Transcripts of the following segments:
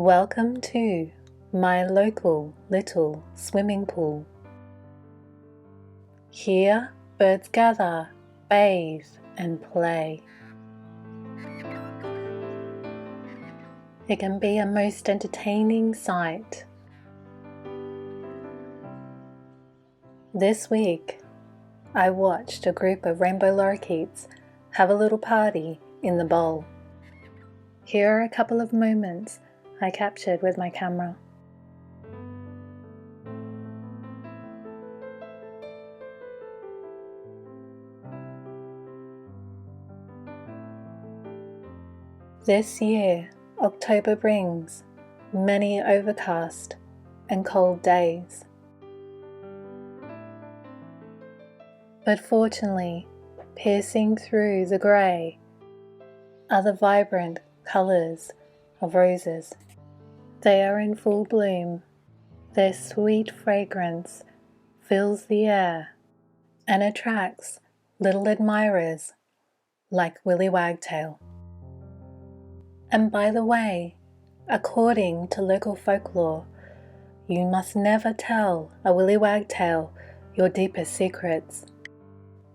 Welcome to my local little swimming pool. Here birds gather, bathe and play. It can be a most entertaining sight. This week, I watched a group of rainbow lorikeets have a little party in the bowl. Here are a couple of moments I captured with my camera. This year, October brings many overcast and cold days. But fortunately, piercing through the grey are the vibrant colours of roses. They are in full bloom. Their sweet fragrance fills the air and attracts little admirers like Willy Wagtail. And by the way, according to local folklore, you must never tell a Willy Wagtail your deepest secrets,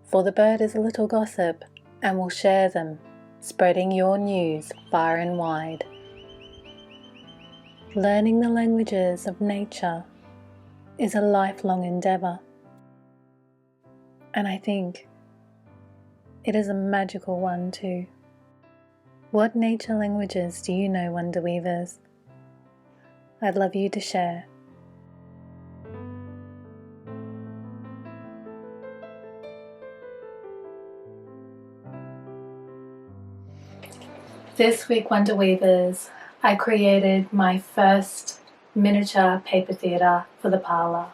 for the bird is a little gossip and will share them, spreading your news far and wide. Learning the languages of nature is a lifelong endeavour, and I think it is a magical one too. What nature languages do you know, Wonder Weavers? I'd love you to share. This week, Wonder Weavers, I created my first miniature paper theatre for the Parlour.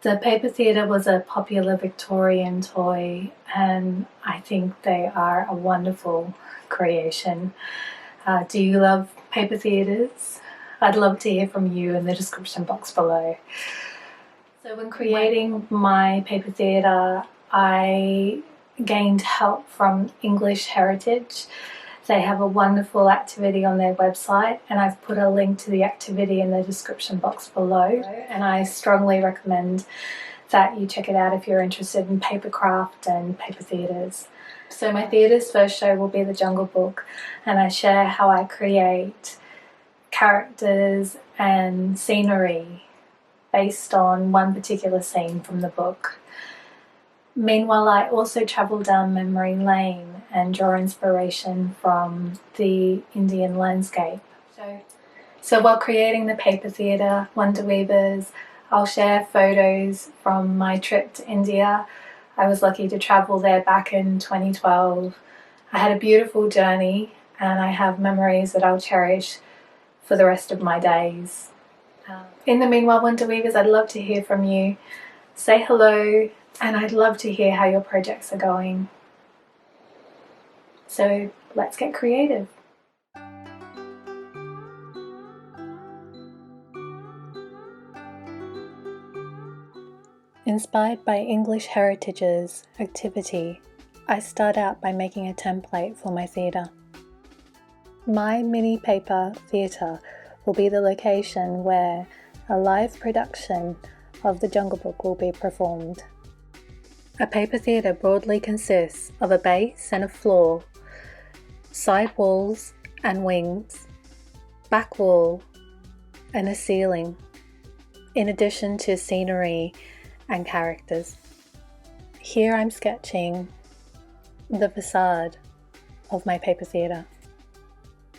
The paper theatre was a popular Victorian toy, and I think they are a wonderful creation. Do you love paper theatres? I'd love to hear from you in the description box below. So when creating my paper theatre, I gained help from English Heritage. They have a wonderful activity on their website, and I've put a link to the activity in the description box below, and I strongly recommend that you check it out if you're interested in paper craft and paper theatres. So my theatre's first show will be The Jungle Book, and I share how I create characters and scenery based on one particular scene from the book. Meanwhile, I also travel down memory lane and draw inspiration from the Indian landscape. So while creating the paper theatre, Wonder Weavers, I'll share photos from my trip to India. I was lucky to travel there back in 2012. I had a beautiful journey, and I have memories that I'll cherish for the rest of my days. In the meanwhile, Wonder Weavers, I'd love to hear from you. Say hello, and I'd love to hear how your projects are going. So let's get creative. Inspired by English Heritage's activity, I start out by making a template for my theatre. My mini paper theatre will be the location where a live production of The Jungle Book will be performed. A paper theatre broadly consists of a base and a floor, side walls and wings, back wall and a ceiling, in addition to scenery and characters. Here I'm sketching the facade of my paper theatre.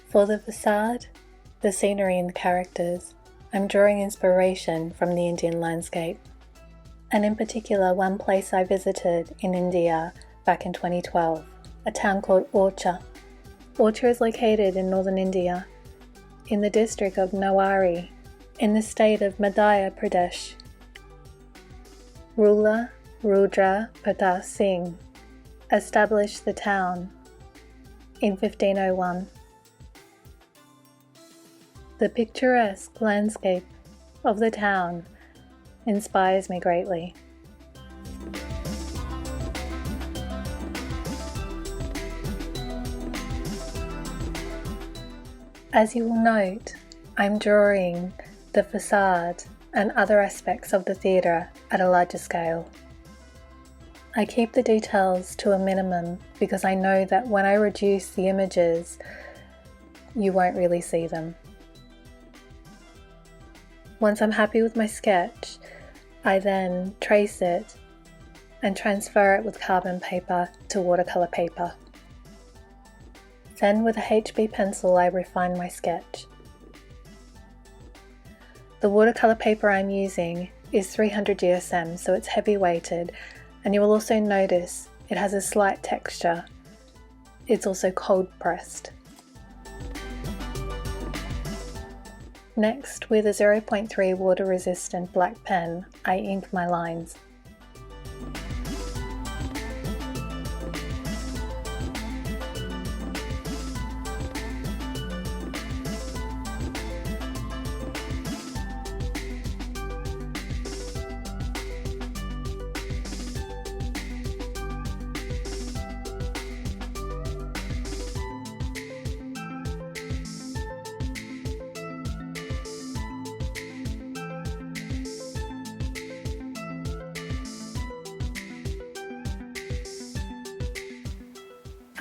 For the facade, the scenery and the characters, I'm drawing inspiration from the Indian landscape. And in particular, one place I visited in India back in 2012, a town called Orcha. Orcha is located in northern India, in the district of Nawari, in the state of Madhya Pradesh. Ruler Rudra Pratap Singh established the town in 1501. The picturesque landscape of the town inspires me greatly. As you will note, I'm drawing the facade and other aspects of the theatre at a larger scale. I keep the details to a minimum because I know that when I reduce the images, you won't really see them. Once I'm happy with my sketch, I then trace it and transfer it with carbon paper to watercolour paper. Then with a HB pencil I refine my sketch. The watercolour paper I'm using is 300 GSM, so it's heavy weighted, and you will also notice it has a slight texture. It's also cold pressed. Next, with a 0.3 water resistant black pen, I ink my lines.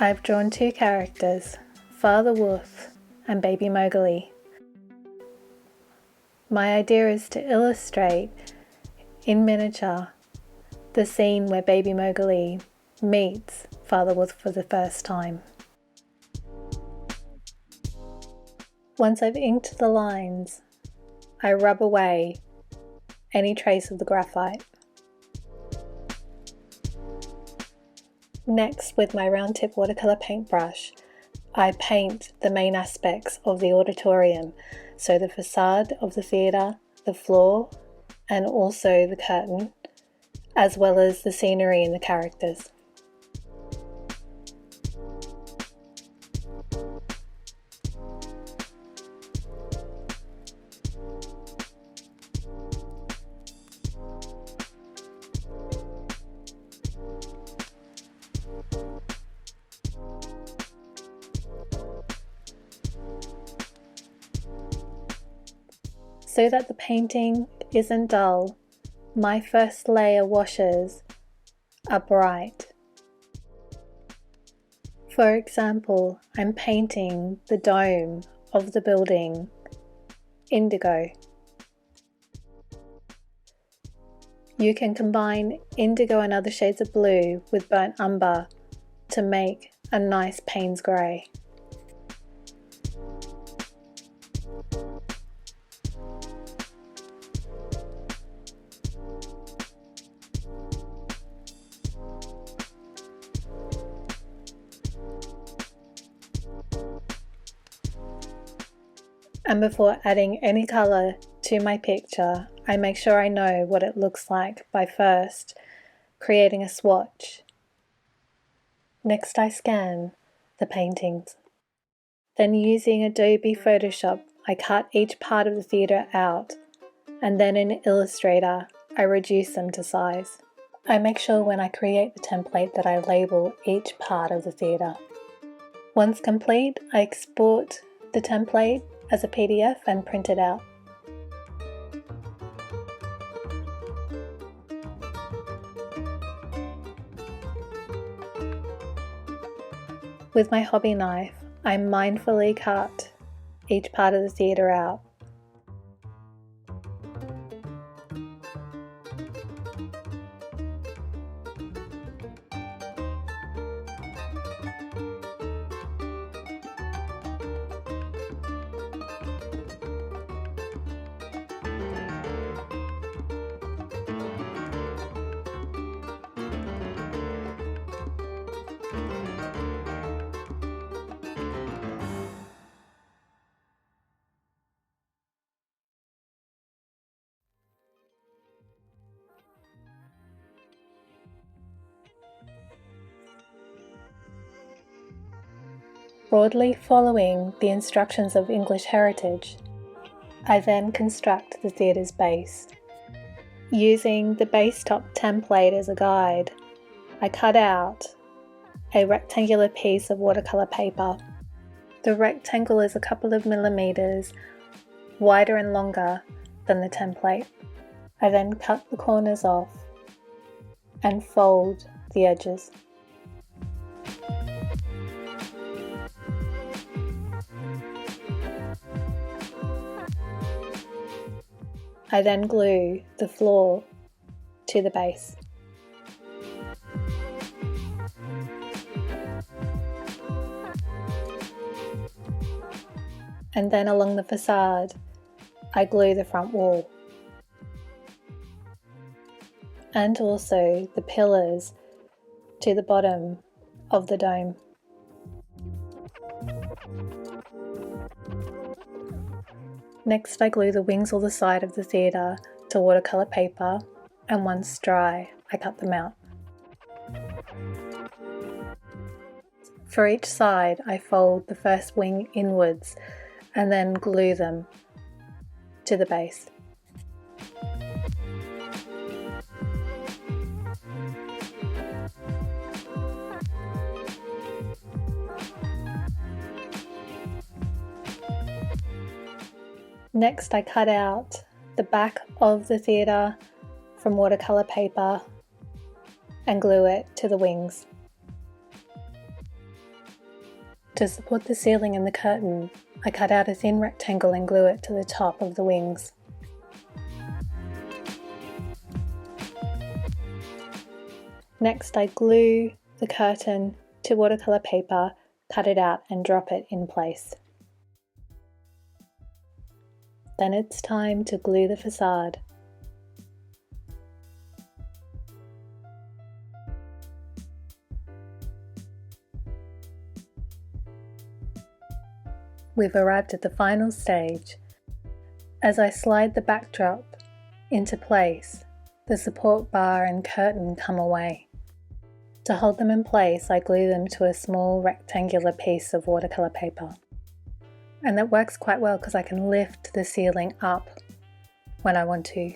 I've drawn two characters, Father Wolf and Baby Mowgli. My idea is to illustrate, in miniature, the scene where Baby Mowgli meets Father Wolf for the first time. Once I've inked the lines, I rub away any trace of the graphite. Next, with my round tip watercolour paintbrush, I paint the main aspects of the auditorium, so the facade of the theatre, the floor, and also the curtain, as well as the scenery and the characters. So that the painting isn't dull, my first layer washes are bright. For example, I'm painting the dome of the building indigo. You can combine indigo and other shades of blue with burnt umber to make a nice Payne's grey. And before adding any colour to my picture, I make sure I know what it looks like by first creating a swatch. Next I scan the paintings. Then using Adobe Photoshop, I cut each part of the theatre out, and then in Illustrator, I reduce them to size. I make sure when I create the template that I label each part of the theatre. Once complete, I export the template as a PDF and print it out. With my hobby knife, I mindfully cut each part of the theatre out. Broadly following the instructions of English Heritage, I then construct the theatre's base. Using the base top template as a guide, I cut out a rectangular piece of watercolour paper The rectangle is a couple of millimeters wider and longer than the template. I then cut the corners off and fold the edges. I then glue the floor to the base. And then along the facade, I glue the front wall. And also the pillars to the bottom of the dome. Next, I glue the wings or the side of the theatre to watercolour paper, and once dry, I cut them out. For each side, I fold the first wing inwards and then glue them to the base. Next, I cut out the back of the theatre from watercolour paper and glue it to the wings. To support the ceiling and the curtain, I cut out a thin rectangle and glue it to the top of the wings. Next, I glue the curtain to watercolour paper, cut it out and drop it in place. Then it's time to glue the facade. We've arrived at the final stage. As I slide the backdrop into place, the support bar and curtain come away. To hold them in place, I glue them to a small rectangular piece of watercolour paper. And that works quite well because I can lift the ceiling up when I want to.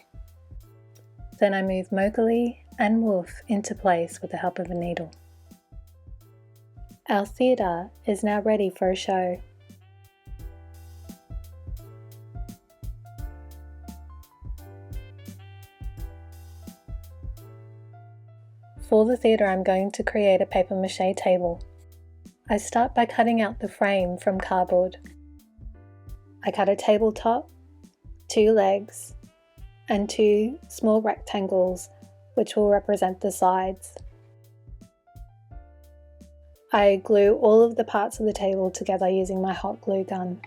Then I move Mowgli and Wolf into place with the help of a needle. Our theatre is now ready for a show. For the theatre, I'm going to create a paper mache table. I start by cutting out the frame from cardboard. I cut a tabletop, 2 legs, and 2 small rectangles which will represent the sides. I glue all of the parts of the table together using my hot glue gun.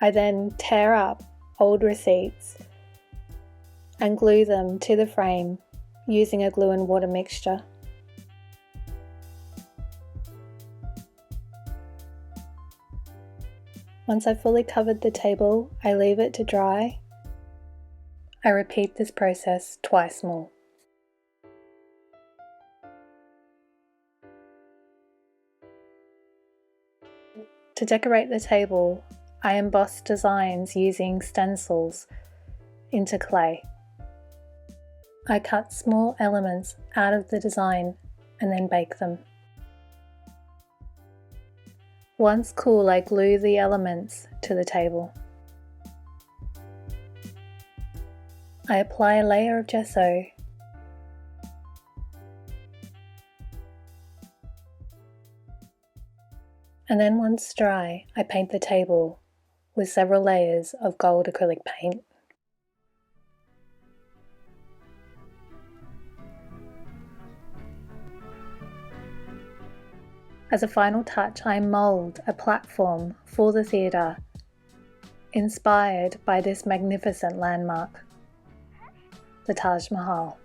I then tear up old receipts and glue them to the frame using a glue and water mixture. Once I've fully covered the table, I leave it to dry. I repeat this process twice more. To decorate the table, I emboss designs using stencils into clay. I cut small elements out of the design and then bake them. Once cool, I glue the elements to the table. I apply a layer of gesso and then once dry, I paint the table with several layers of gold acrylic paint. As a final touch, I mould a platform for the theatre, inspired by this magnificent landmark, the Taj Mahal.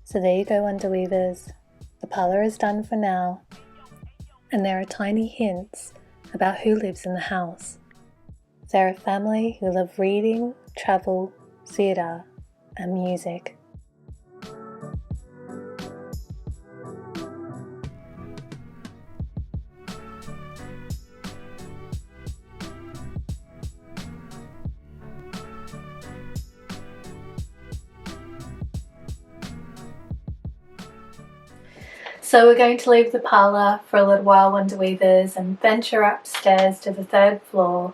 So there you go, Underweavers. The parlour is done for now, and there are tiny hints about who lives in the house. They're a family who love reading, travel, theatre, and music. So we're going to leave the parlour for a little while, Wonder Weavers, and venture upstairs to the 3rd floor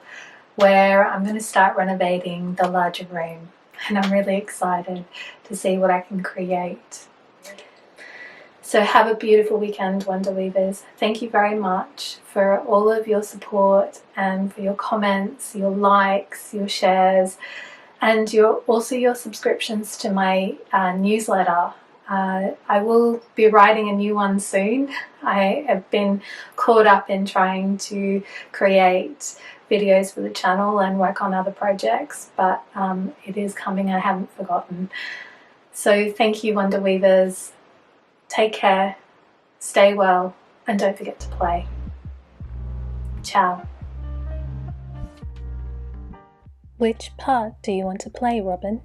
where I'm going to start renovating the larger room, and I'm really excited to see what I can create. So have a beautiful weekend, Wonder Weavers. Thank you very much for all of your support and for your comments, your likes, your shares, and also your subscriptions to my newsletter. I will be writing a new one soon. I have been caught up in trying to create videos for the channel and work on other projects, but it is coming. I haven't forgotten. So thank you, Wonder Weavers. Take care, stay well, and don't forget to play. Ciao. Which part do you want to play, Robin?